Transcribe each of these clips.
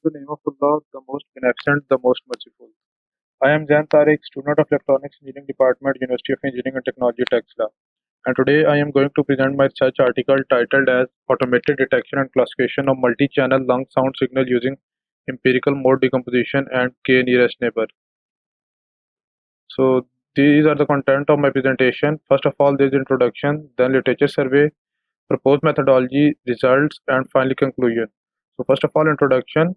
the name of Allah, the most beneficent, the most merciful. I am Zain Tariq, student of Electronics Engineering Department, University of Engineering and Technology, Texla. And today I am going to present my research article titled as Automated Detection and Classification of Multi-Channel Lung Sound Signal Using Empirical Mode Decomposition and K Nearest Neighbor. So these are the content of my presentation. First of all, there is introduction, then literature survey, proposed methodology, results, and finally conclusion. So first of all, introduction.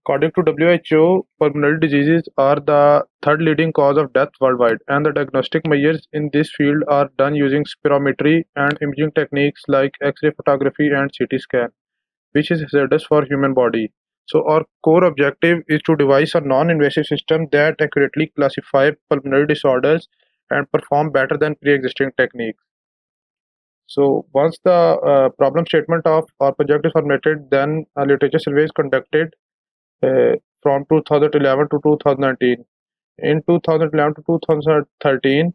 According to WHO, pulmonary diseases are the third leading cause of death worldwide, and the diagnostic measures in this field are done using spirometry and imaging techniques like X-ray photography and CT scan, which is hazardous for human body. So our core objective is to devise a non-invasive system that accurately classify pulmonary disorders and perform better than pre-existing techniques. So once the problem statement of our project is formulated, then a literature survey is conducted from 2011 to 2019. In 2011 to 2013,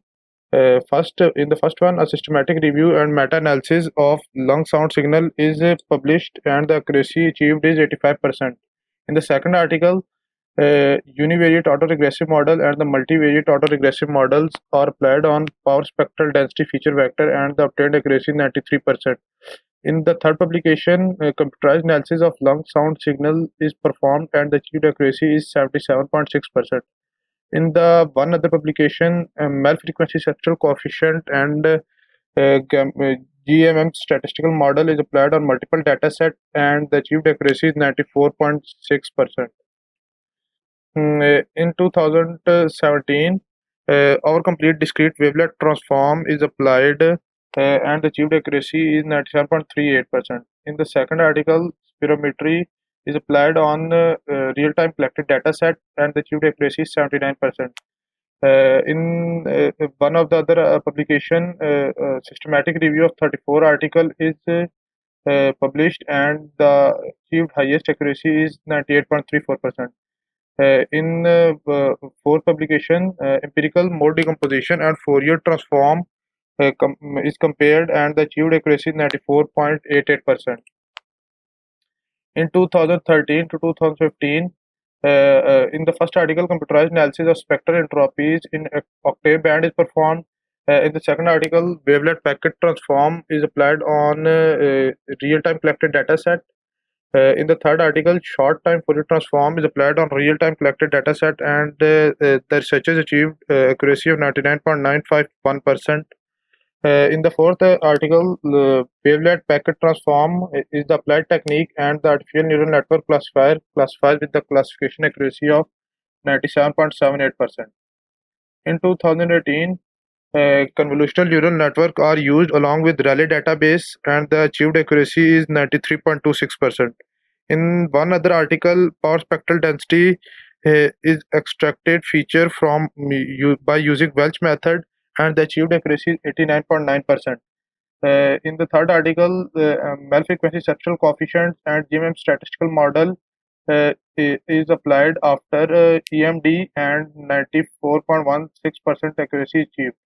in the first one, a systematic review and meta-analysis of lung sound signal is published, and the accuracy achieved is 85%. In the second article, univariate autoregressive model and the multivariate autoregressive models are applied on power spectral density feature vector, and the obtained accuracy is 93%. In the third publication, computerized analysis of lung sound signal is performed, and the achieved accuracy is 77.6%. In the one other publication, malfrequency central coefficient and GMM statistical model is applied on multiple data set, and the achieved accuracy is 94.6%. In 2017, our complete discrete wavelet transform is applied, and the achieved accuracy is 97.38%. In the second article, spirometry is applied on real-time collected data set, and the achieved accuracy is 79%. In one of the other publication, systematic review of 34 article is published, and the achieved highest accuracy is 98.34%. In fourth publication, empirical mode decomposition and Fourier transform is compared, and the achieved accuracy is 94.88%. In 2013 to 2015, in the first article, computerized analysis of spectral entropies in octave band is performed. In the second article, wavelet packet transform is applied on real-time collected data set. In the third article, short-time Fourier transform is applied on real-time collected dataset, and the researchers achieved accuracy of 99.951%. In the fourth article, wavelet packet transform is the applied technique, and the artificial neural network classifier classifies with the classification accuracy of 97.78%. In 2018, convolutional neural network are used along with Raleigh database, and the achieved accuracy is 93.26%. In one other article, power spectral density is extracted feature from by using Welch method, and the achieved accuracy is 89.9%. In the third article, malfrequency central coefficient and GMM statistical model is applied after EMD, and 94.16% accuracy achieved.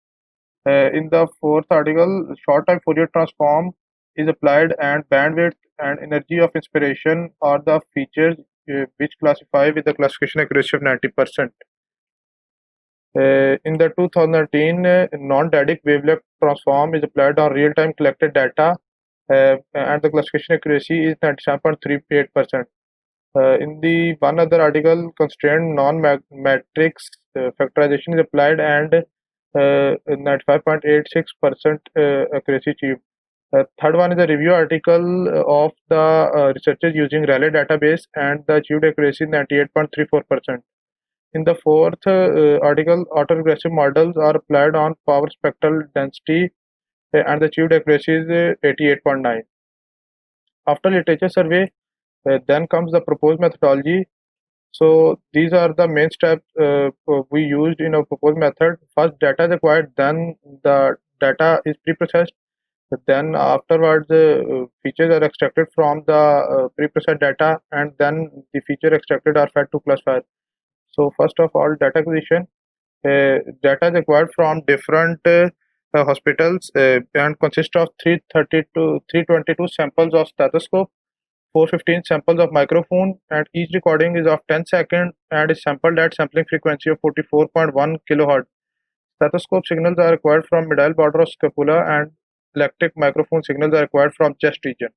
In the fourth article, short-time Fourier transform is applied, and bandwidth and energy of inspiration are the features which classify with the classification accuracy of 90%. In the 2013, non-static wavelet transform is applied on real-time collected data, and the classification accuracy is 97.38%. In the one other article, constrained non-matrix factorization is applied, and 95.86% accuracy achieved. Third one is a review article of the researchers using Raleigh database, and the achieved accuracy is 98.34%. In the fourth article, autoregressive models are applied on power spectral density, and the achieved accuracy is 88.9. After literature survey, then comes the proposed methodology. So these are the main steps we used in our proposed method. First, data is acquired, then the data is pre-processed, then afterwards features are extracted from the pre-processed data, and then the feature extracted are fed to classifier. So first of all, data acquisition. Data is acquired from different hospitals, and consists of 322 samples of stethoscope, 415 samples of microphone, and each recording is of 10 seconds and is sampled at sampling frequency of 44.1 kHz. Stethoscope signals are required from medial border of scapula, and electric microphone signals are required from chest region.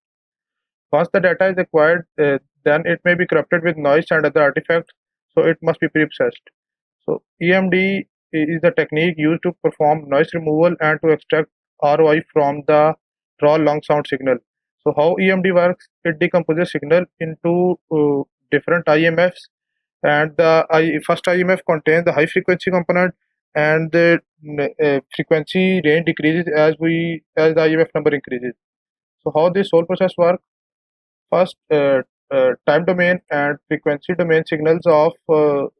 Once the data is acquired, then it may be corrupted with noise and other artifacts, so it must be pre-processed. So EMD is the technique used to perform noise removal and to extract ROI from the raw long sound signal. So how EMD works? It decomposes signal into different IMFs, and the first IMF contains the high frequency component, and the frequency range decreases as the IMF number increases. So how this whole process works? First, time domain and frequency domain signals of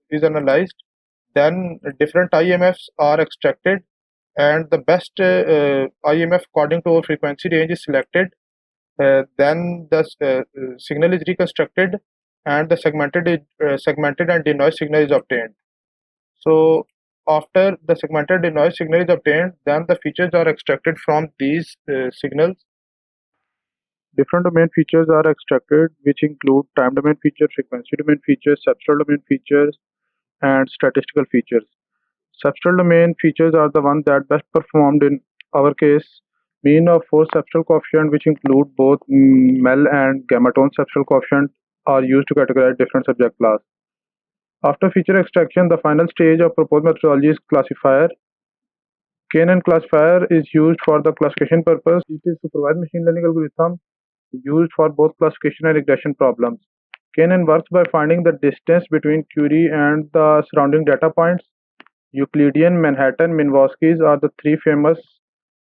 is analyzed. Then different IMFs are extracted, and the best IMF according to our frequency range is selected. Then the signal is reconstructed, and the segmented and denoised signal is obtained. So after the segmented denoised signal is obtained, then the features are extracted from these signals. Different domain features are extracted, which include time domain features, frequency domain features, substral domain features, and statistical features. Substral domain features are the ones that best performed in our case. Mean of four substral coefficient, which include both MEL and gamma tone substral coefficient, are used to categorize different subject class. After feature extraction, the final stage of proposed methodology is classifier. KNN classifier is used for the classification purpose. It is supervised machine learning algorithm used for both classification and regression problems. KNN works by finding the distance between query and the surrounding data points. Euclidean, Manhattan, Minkowski's are the three famous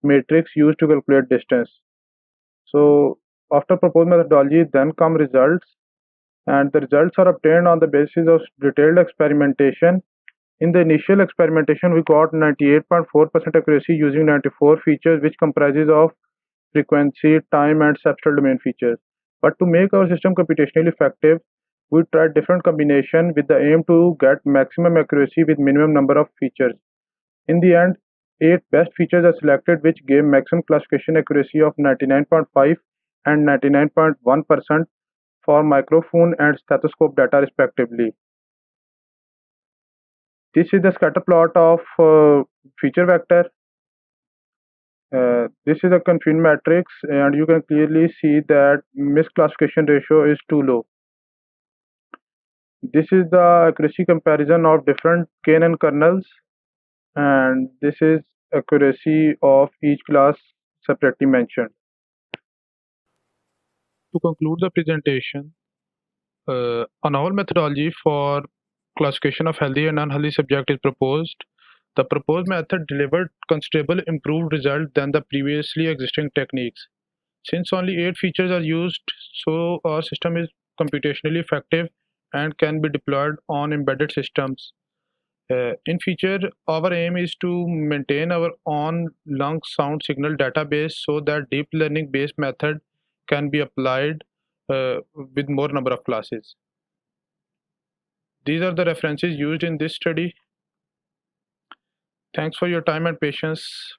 metrics used to calculate distance. So after proposed methodology, then come results, and the results are obtained on the basis of detailed experimentation. In the initial experimentation, we got 98.4% accuracy using 94 features, which comprises of frequency, time, and substral domain features. But to make our system computationally effective, we tried different combination with the aim to get maximum accuracy with minimum number of features. In the end, 8 best features are selected, which gave maximum classification accuracy of 99.5 and 99.1% for microphone and stethoscope data respectively. This is the scatter plot of feature vector. This is a confusion matrix, and you can clearly see that misclassification ratio is too low. This is the accuracy comparison of different KNN kernels, and this is accuracy of each class separately mentioned. To conclude the presentation, a novel methodology for classification of healthy and unhealthy subject is proposed. The proposed method delivered considerable improved result than the previously existing techniques. Since only 8 features are used, so our system is computationally effective and can be deployed on embedded systems. In future, our aim is to maintain our own long sound signal database so that deep learning based method can be applied with more number of classes. These are the references used in this study. Thanks for your time and patience.